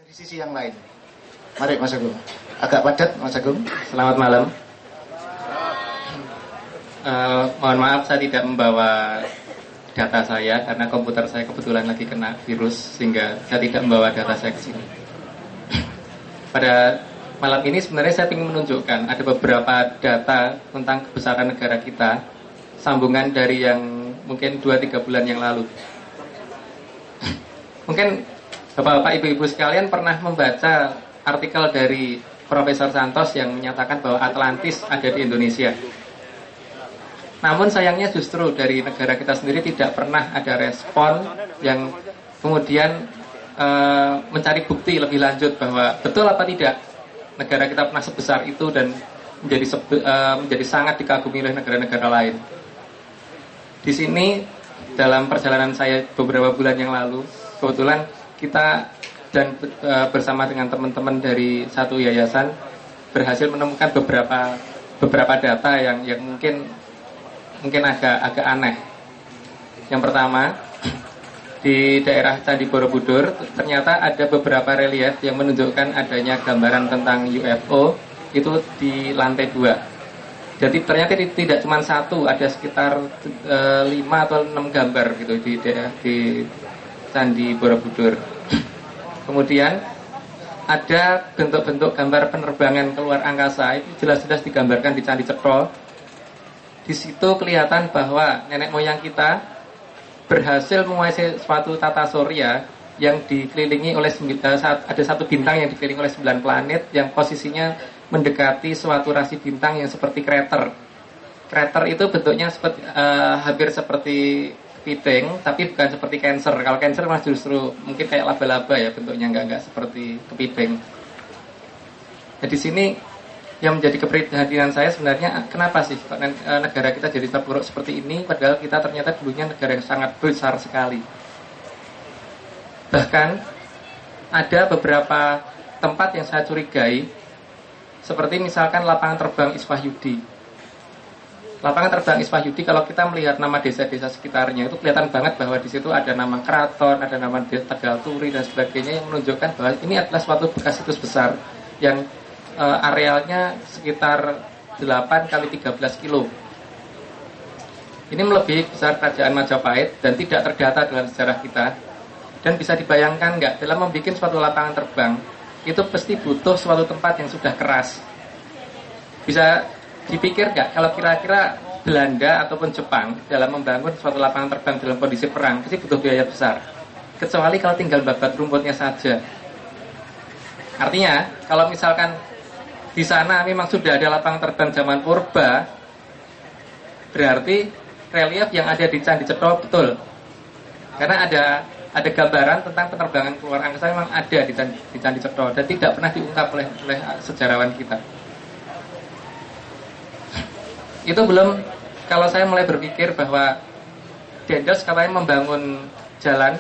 di sisi yang lain. Mari Mas Agung. Agak padat Mas Agung. Selamat malam. Mohon maaf saya tidak membawa data saya karena komputer saya kebetulan lagi kena virus sehingga saya tidak membawa data saya ke sini. Pada malam ini sebenarnya saya ingin menunjukkan ada beberapa data tentang kebesaran negara kita, sambungan dari yang mungkin 2-3 bulan yang lalu. Mungkin Bapak-bapak, ibu-ibu sekalian pernah membaca artikel dari Profesor Santos yang menyatakan bahwa Atlantis ada di Indonesia. Namun sayangnya justru dari negara kita sendiri tidak pernah ada respon yang kemudian mencari bukti lebih lanjut bahwa betul apa tidak negara kita pernah sebesar itu dan menjadi sangat dikagumi oleh negara-negara lain. Di sini dalam perjalanan saya beberapa bulan yang lalu, kebetulan kita dan bersama dengan teman-teman dari satu yayasan berhasil menemukan beberapa data yang mungkin agak aneh. Yang pertama, di daerah Candi Borobudur ternyata ada beberapa relief yang menunjukkan adanya gambaran tentang UFO itu di lantai 2. Jadi ternyata tidak cuma satu, ada sekitar 5 atau 6 gambar gitu di Candi Borobudur. Kemudian ada bentuk-bentuk gambar penerbangan keluar angkasa, itu jelas-jelas digambarkan di Candi Cetro. Di situ kelihatan bahwa nenek moyang kita berhasil menguasai suatu tata surya yang dikelilingi oleh ada satu bintang yang dikelilingi oleh 9 planet yang posisinya mendekati suatu rasi bintang yang seperti krater. Krater itu bentuknya hampir seperti kepiting, tapi bukan seperti Cancer. Kalau Cancer mas justru mungkin kayak laba-laba ya bentuknya, nggak seperti kepiting. Nah, di sini yang menjadi keprihatinan saya sebenarnya kenapa sih negara kita jadi terpuruk seperti ini, padahal kita ternyata dulunya negara yang sangat besar sekali. Bahkan ada beberapa tempat yang saya curigai, seperti misalkan lapangan terbang Iswahyudi. Lapangan terbang Iswahyudi, kalau kita melihat nama desa-desa sekitarnya itu kelihatan banget bahwa di situ ada nama keraton, ada nama Tegal Turi dan sebagainya yang menunjukkan bahwa ini adalah suatu bekas situs besar yang arealnya sekitar 8 kali 13 kilo. Ini melebihi besar kerajaan Majapahit dan tidak terdata dalam sejarah kita. Dan bisa dibayangkan nggak, dalam membuat suatu lapangan terbang itu pasti butuh suatu tempat yang sudah keras. Bisa dipikir nggak kalau kira-kira Belanda ataupun Jepang dalam membangun suatu lapangan terbang dalam kondisi perang pasti butuh biaya besar, kecuali kalau tinggal babat rumputnya saja. Artinya kalau misalkan di sana memang sudah ada lapangan terbang zaman purba, berarti relief yang ada di Candi Cetro betul, karena ada gambaran tentang penerbangan keluar angkasa memang ada di Candi Cetro dan tidak pernah diungkap oleh sejarawan kita. Itu belum, kalau saya mulai berpikir bahwa Dendels katanya membangun jalan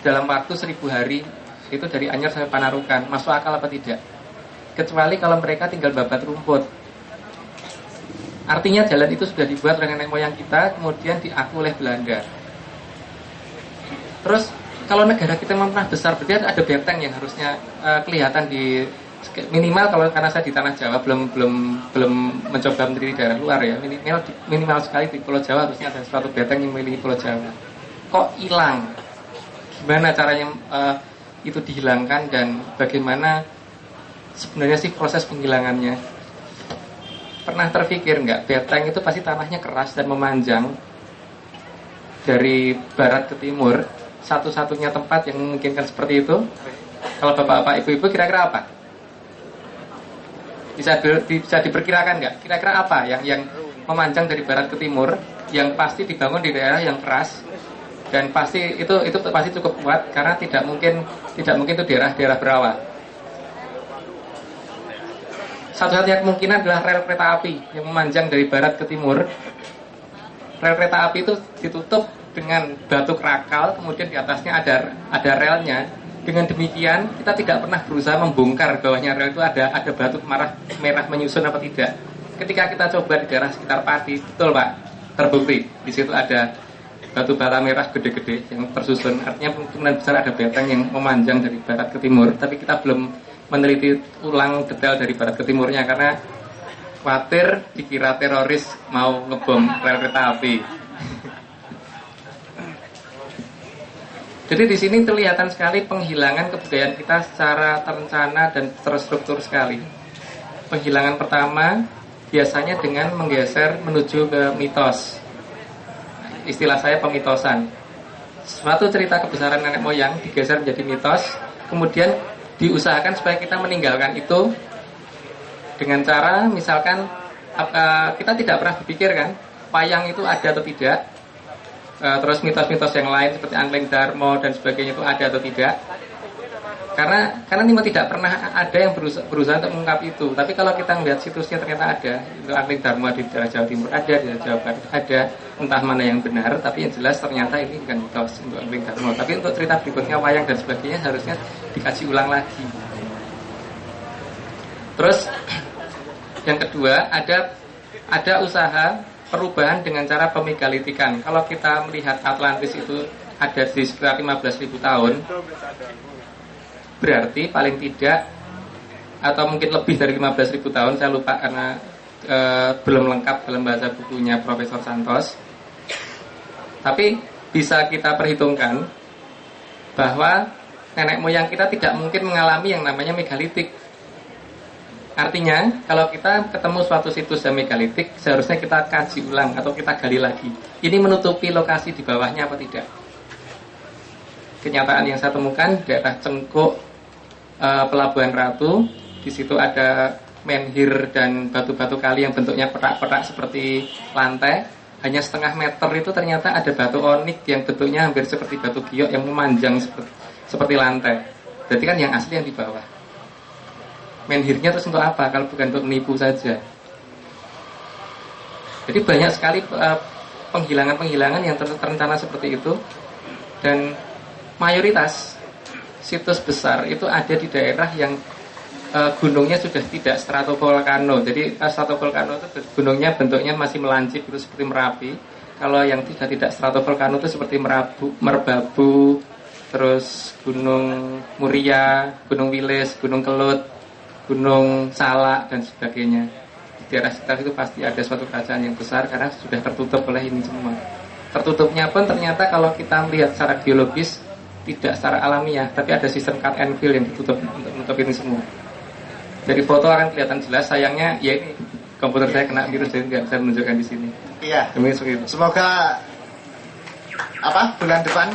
dalam waktu 1000 hari, itu dari Anyer sampai Panarukan, masuk akal apa tidak? Kecuali kalau mereka tinggal babat rumput. Artinya jalan itu sudah dibuat oleh nenek moyang kita, kemudian diakui oleh Belanda. Terus kalau negara kita memang pernah besar, berarti ada benteng yang harusnya kelihatan di minimal, kalau karena saya di tanah Jawa belum mencoba meneliti daerah luar ya, minimal sekali di Pulau Jawa harusnya ada suatu benteng yang memiliki Pulau Jawa. Kok hilang? Gimana caranya itu dihilangkan dan bagaimana sebenarnya sih proses penghilangannya? Pernah terpikir nggak, benteng itu pasti tanahnya keras dan memanjang dari barat ke timur. Satu-satunya tempat yang memungkinkan seperti itu, kalau bapak-bapak, ibu-ibu kira-kira apa? Bisa diperkirakan nggak? Kira-kira apa yang memanjang dari barat ke timur, yang pasti dibangun di daerah yang keras dan pasti itu pasti cukup kuat karena tidak mungkin itu daerah berawa. Satu-satunya kemungkinan adalah rel kereta api yang memanjang dari barat ke timur. Rel kereta api itu ditutup dengan batu krakal, kemudian di atasnya ada relnya. Dengan demikian kita tidak pernah berusaha membongkar bawahnya rel itu ada batu merah menyusun apa tidak. Ketika kita coba di daerah sekitar Pati, betul Pak, terbukti di situ ada batu bara merah gede-gede yang tersusun. Artinya kemungkinan besar ada benteng yang memanjang dari barat ke timur, tapi kita belum meneliti ulang detail dari barat ke timurnya karena khawatir dikira teroris mau ngebom rel kereta api. Jadi di sini kelihatan sekali penghilangan kebudayaan kita secara terencana dan terstruktur sekali. Penghilangan pertama biasanya dengan menggeser menuju ke mitos. Istilah saya pemitosan. Suatu cerita kebesaran nenek moyang digeser menjadi mitos, kemudian diusahakan supaya kita meninggalkan itu dengan cara misalkan kita tidak pernah berpikir kan wayang itu ada atau tidak. Terus mitos-mitos yang lain seperti Angling Darmo dan sebagainya itu ada atau tidak, karena memang tidak pernah ada yang berusaha untuk mengungkap itu. Tapi kalau kita melihat situsnya ternyata ada, itu Angling Darmo di daerah Jawa Timur ada, di daerah Jawa Barat ada, entah mana yang benar, tapi yang jelas ternyata ini bukan mitos untuk Angling Darmo. Tapi untuk cerita berikutnya wayang dan sebagainya harusnya dikaji ulang lagi. Terus yang kedua ada usaha perubahan dengan cara pemigalitikan. Kalau kita melihat Atlantis itu ada di sekitar 15.000 tahun, berarti paling tidak atau mungkin lebih dari 15.000 tahun, saya lupa karena belum lengkap dalam bahasa bukunya Profesor Santos. Tapi bisa kita perhitungkan bahwa nenek moyang kita tidak mungkin mengalami yang namanya megalitik. Artinya, kalau kita ketemu suatu situs yang megalitik, seharusnya kita kaji ulang atau kita gali lagi. Ini menutupi lokasi di bawahnya apa tidak? Kenyataan yang saya temukan di daerah Cengkuk, Pelabuhan Ratu, di situ ada menhir dan batu-batu kali yang bentuknya perak-perak seperti lantai. Hanya setengah meter itu ternyata ada batu onik yang bentuknya hampir seperti batu giok yang memanjang seperti lantai. Berarti kan yang asli yang di bawah. Menhirnya terus untuk apa? Kalau bukan untuk menipu saja. Jadi banyak sekali penghilangan-penghilangan yang terencana seperti itu. Dan mayoritas situs besar itu ada di daerah yang gunungnya sudah tidak stratovolcano. Jadi stratovolcano itu gunungnya bentuknya masih melancip, itu seperti Merapi. Kalau yang tidak stratovolcano itu seperti Merbabu, terus Gunung Muria, Gunung Wilis, Gunung Kelut, Gunung Salak dan sebagainya. Di daerah sekitar itu pasti ada suatu kerajaan yang besar karena sudah tertutup oleh ini semua. Tertutupnya pun ternyata kalau kita melihat secara geologis tidak secara alamiah, tapi ada sistem cut and fill yang ditutup untuk menutup ini semua. Dari foto akan kelihatan jelas. Sayangnya ya ini komputer saya kena virus jadi nggak bisa menunjukkan di sini. Iya. Semoga bulan depan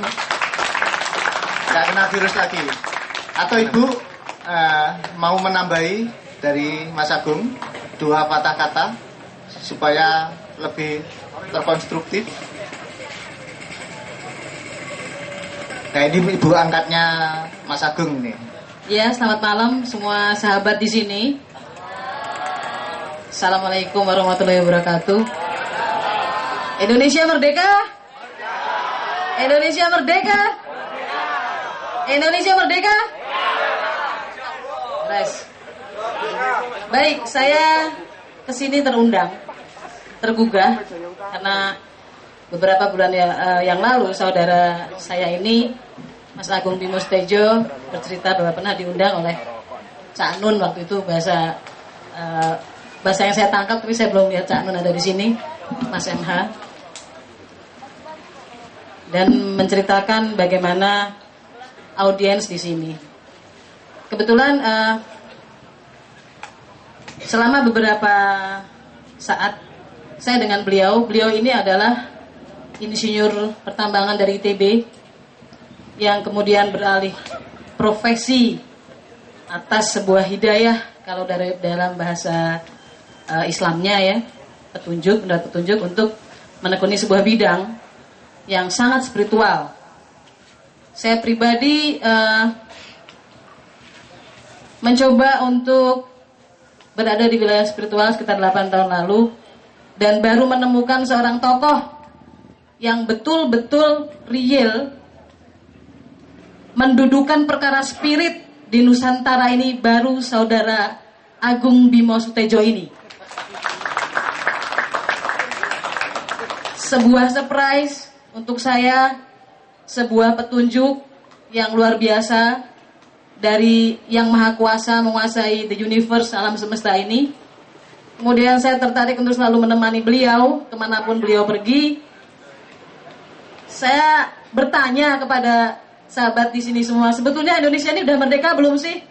nggak kena virus lagi. Atau Ibu mau menambahi dari Mas Agung 2 patah kata supaya lebih terkonstruktif. Nah ini ibu angkatnya Mas Agung nih. Ya, selamat malam semua sahabat di sini. Assalamualaikum warahmatullahi wabarakatuh. Indonesia merdeka. Indonesia merdeka. Indonesia merdeka. Baik, saya kesini terundang, tergugah karena beberapa bulan yang lalu saudara saya ini, Mas Agung Bimo Sudtejo, bercerita bahwa pernah diundang oleh Cak Nun. Waktu itu bahasa yang saya tangkap, tapi saya belum lihat Cak Nun ada di sini, Mas MH, dan menceritakan bagaimana audiens di sini. Kebetulan selama beberapa saat saya dengan beliau ini adalah insinyur pertambangan dari ITB yang kemudian beralih profesi atas sebuah hidayah, kalau dari dalam bahasa Islamnya ya, petunjuk untuk menekuni sebuah bidang yang sangat spiritual. Saya pribadi mencoba untuk berada di wilayah spiritual sekitar 8 tahun lalu dan baru menemukan seorang tokoh yang betul-betul real mendudukan perkara spirit di Nusantara ini, baru saudara Agung Bimo Sudtejo ini. Sebuah surprise untuk saya sebuah petunjuk yang luar biasa dari Yang Maha Kuasa menguasai the universe, alam semesta ini. Kemudian saya tertarik untuk selalu menemani beliau kemanapun beliau pergi. Saya bertanya kepada sahabat di sini semua, sebetulnya Indonesia ini udah merdeka belum sih?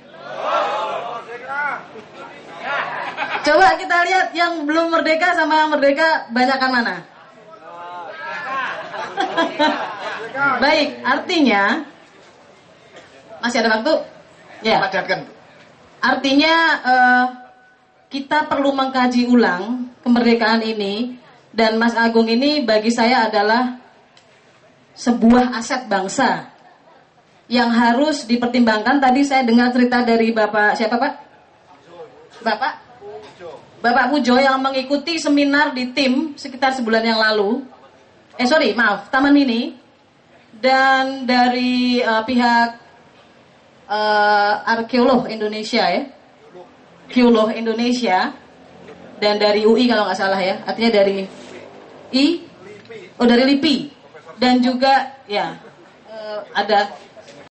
Coba kita lihat yang belum merdeka sama yang merdeka banyakan mana? Baik, artinya masih ada waktu? Ya. Padatkan. Artinya kita perlu mengkaji ulang kemerdekaan ini, dan Mas Agung ini bagi saya adalah sebuah aset bangsa yang harus dipertimbangkan. Tadi saya dengar cerita dari Bapak siapa Pak? Bapak Pujo yang mengikuti seminar di tim sekitar sebulan yang lalu. Taman Mini. Dan dari pihak arkeolog Indonesia ya. Geolog Indonesia. Dan dari UI kalau nggak salah ya. Artinya dari dari LIPI. Dan juga ya ada